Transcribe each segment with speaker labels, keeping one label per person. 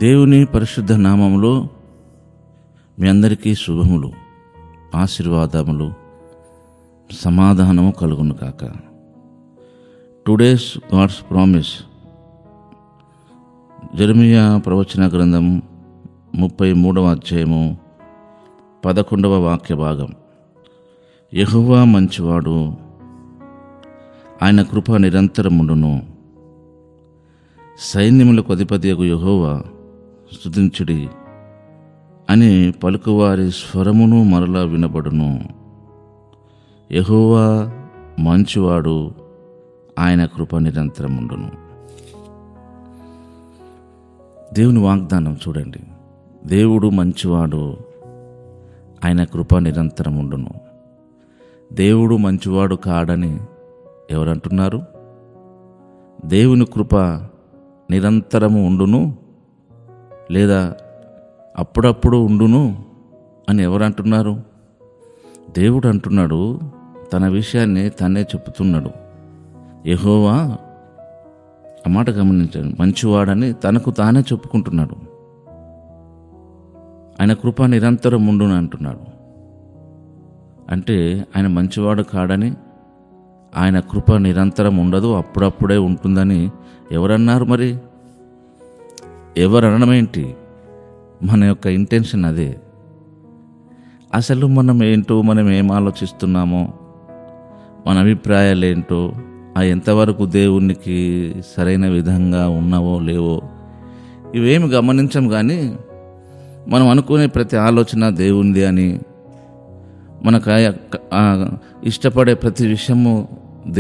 Speaker 1: దేవుని పరిశుద్ధ నామములో మీ అందరికీ శుభములు, ఆశీర్వాదములు, సమాధానము కలుగును కాక. Today's God's promise. జెరెమీయా ప్రవచన గ్రంథం 33వ అధ్యాయము 11వ వాక్య భాగం. యెహోవా మంచివాడు, ఆయన కృప నిరంతరముండును. సైన్యములకు అధిపతియగు యెహోవా స్తుతించుడి అని పలుకువారి స్వరమును మరలా వినబడును. యెహోవా మంచివాడు, ఆయన కృప నిరంతరముండును. దేవుని వాగ్దానం చూడండి. దేవుడు మంచివాడు, ఆయన కృప నిరంతరముండును. దేవుడు మంచివాడు కాడని ఎవరంటున్నారు? దేవుని కృప నిరంతరము ఉండును లేదా అప్పుడప్పుడు ఉండును అని ఎవరంటున్నారు? దేవుడు అంటున్నాడు, తన విషయాన్ని తనే చెప్తున్నాడు. యెహోవా, ఆ మాట గమనించండి, మంచివాడని తనకు తానే చెప్పుకుంటున్నాడు. ఆయన కృప నిరంతరం ఉండును అంటున్నాడు. అంటే ఆయన మంచివాడు కాడని, ఆయన కృప నిరంతరం ఉండదు, అప్పుడప్పుడే ఉంటుందని ఎవరన్నారు? మరి ఎవరనడమేంటి? మన యొక్క ఇంటెన్షన్ అదే. అసలు మనం ఏంటో, మనం ఏం ఆలోచిస్తున్నామో, మన అభిప్రాయాలు ఏంటో, ఆ ఎంతవరకు దేవునికి సరైన విధంగా ఉన్నావో లేవో ఇవేమి గమనించం. కానీ మనం అనుకునే ప్రతి ఆలోచన దేవునిది అని, మనకు ఇష్టపడే ప్రతి విషయము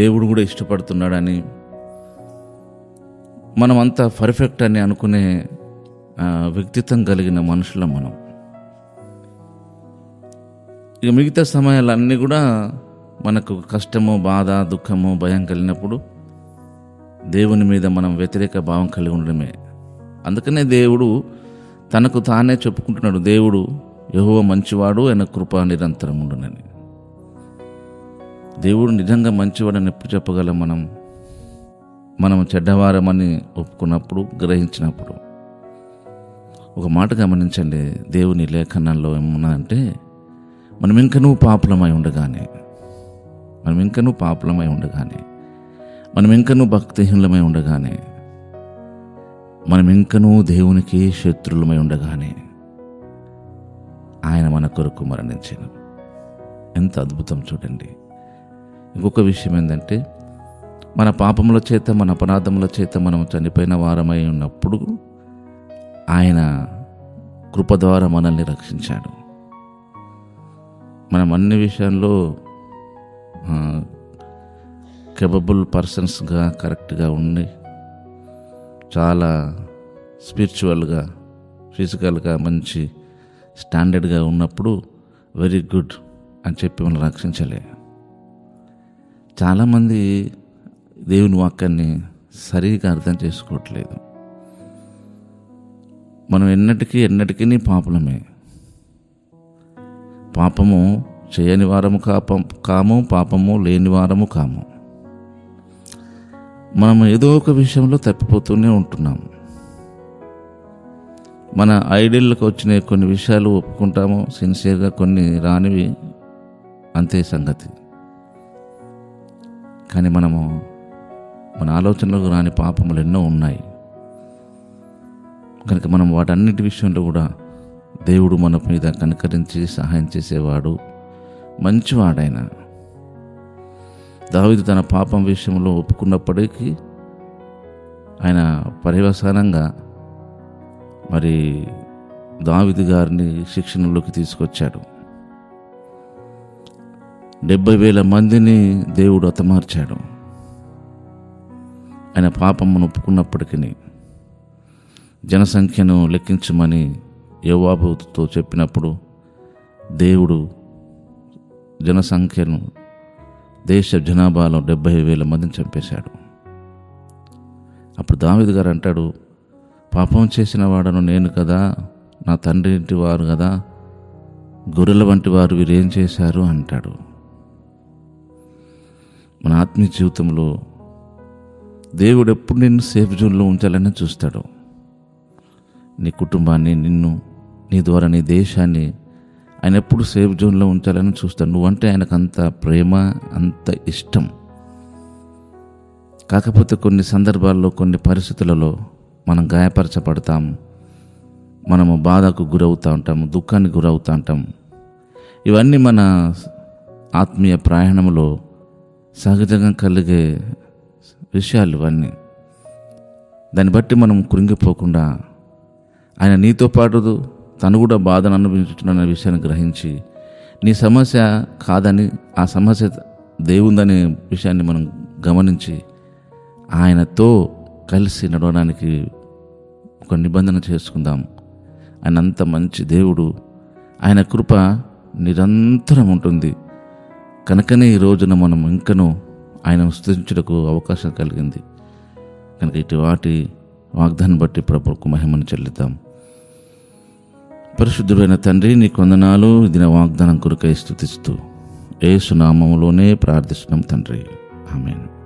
Speaker 1: దేవుడు కూడా ఇష్టపడుతున్నాడని, మనం అంతా పర్ఫెక్ట్ అని అనుకునే వ్యక్తిత్వం కలిగిన మనుషులం మనం. ఇక మిగతా సమయాలన్నీ కూడా మనకు కష్టము, బాధ, దుఃఖము, భయం కలిగినప్పుడు దేవుని మీద మనం వ్యతిరేక భావం కలిగి ఉండడమే. అందుకనే దేవుడు తనకు తానే చెప్పుకుంటున్నాడు, దేవుడు యెహోవా మంచివాడు, ఆయన కృప నిరంతరం ఉండునని. దేవుడు నిజంగా మంచివాడని ఎప్పుడు చెప్పగలం? మనం చెడ్డవారమని ఒప్పుకున్నప్పుడు, గ్రహించినప్పుడు. ఒక మాట గమనించండి, దేవుని లేఖనాల్లో ఏమున్నదంటే, మనం ఇంకనూ పాపులమై ఉండగానే, మనం ఇంకనూ భక్తిహీనులమై ఉండగానే, మనం ఇంకనూ దేవునికి శత్రులమై ఉండగానే ఆయన మన కొరకు మరణించాను. ఎంత అద్భుతం చూడండి. ఇంకొక విషయం ఏంటంటే, మన పాపముల చేత, మన అపరాధముల చేత మనం చనిపోయిన వారమై ఉన్నప్పుడు ఆయన కృప ద్వారా మనల్ని రక్షించాడు. మనం అన్ని విషయాల్లో కేపబుల్ పర్సన్స్గా, కరెక్ట్గా ఉండి, చాలా స్పిరిచువల్గా, ఫిజికల్గా మంచి స్టాండర్డ్గా ఉన్నప్పుడు వెరీ గుడ్ అని చెప్పి మనం రక్షించలే. చాలామంది దేవుని వాక్యాన్ని సరిగా అర్థం చేసుకోవట్లేదు. మనం ఎన్నటికీ పాపులమే. పాపము చేయని వారము కాము, పాపము లేని వారము కాము. మనం ఏదో ఒక విషయంలో తప్పిపోతూనే ఉంటున్నాము. మన ఐడియల్కి వచ్చిన కొన్ని విషయాలు ఒప్పుకుంటాము సిన్సియర్గా, కొన్ని రానివి అంతే సంగతి. కానీ మన ఆలోచనలకు రాని పాపములు ఎన్నో ఉన్నాయి. కనుక మనం వాటన్నిటి విషయంలో కూడా దేవుడు మన మీద కనికరించి సహాయం చేసేవాడు, మంచివాడైన. దావీదు తన పాపం విషయంలో ఒప్పుకున్నప్పటికీ ఆయన పర్యవసానంగా మరి దావీదు గారిని శిక్షణలోకి తీసుకొచ్చాడు. 70,000 మందిని దేవుడు హతమార్చాడు ఆయన పాపమును ఒప్పుకున్నప్పటికీ. జనసంఖ్యను లెక్కించమని యోవాబుతో చెప్పినప్పుడు దేవుడు జనసంఖ్యను, దేశ జనాభాలో 70,000 మందిని చంపేశాడు. అప్పుడు దావీదు గారు అంటాడు, పాపం చేసిన వాడను నేను కదా, నా తండ్రి ఇంటి వారు కదా, గొర్రెల వంటి వారు వీరేం చేశారు అంటాడు. మన ఆత్మీయ జీవితంలో దేవుడు ఎప్పుడు నిన్ను సేఫ్ జోన్లో ఉంచాలని చూస్తాడు. నీ కుటుంబాన్ని, నిన్ను, నీ ద్వారా నీ దేశాన్ని ఆయన ఎప్పుడు సేఫ్ జోన్లో ఉంచాలని చూస్తాడు. నువ్వంటే ఆయనకు అంత ప్రేమ, అంత ఇష్టం. కాకపోతే కొన్ని సందర్భాల్లో, కొన్ని పరిస్థితులలో మనం గాయపరచబడతాం, మనము బాధకు గురవుతూ ఉంటాము, దుఃఖానికి గురవుతూ ఉంటాం. ఇవన్నీ మన ఆత్మీయ ప్రయాణంలో సహజంగా కలిగే విషయాలు ఇవన్నీ. దాన్ని బట్టి మనం కృంగిపోకుండా ఆయన నీతో పాటు తను కూడా బాధను అనుభవించుతున్న విషయాన్ని గ్రహించి, నీ సమస్య కాదని, ఆ సమస్య దేవుందనే విషయాన్ని మనం గమనించి ఆయనతో కలిసి నడవడానికి ఒక నిబంధన చేసుకుందాం. ఆయన అంత మంచి దేవుడు, ఆయన కృప నిరంతరం ఉంటుంది. కనుకనే ఈ రోజున మనం ఇంకనూ ఆయనను స్తుతించుటకు అవకాశం కలిగింది. కనుక ఇటు వాటి వాగ్దానం బట్టి ప్రభువుకు మహిమను చెల్లిద్దాం. పరిశుద్ధుడైన తండ్రి, నీ వందనాలు. ఇది నా వాగ్దానం కొరకై స్తుతిస్తూ యేసు నామములోనే ప్రార్థిస్తున్నాం తండ్రి. ఆమేన్.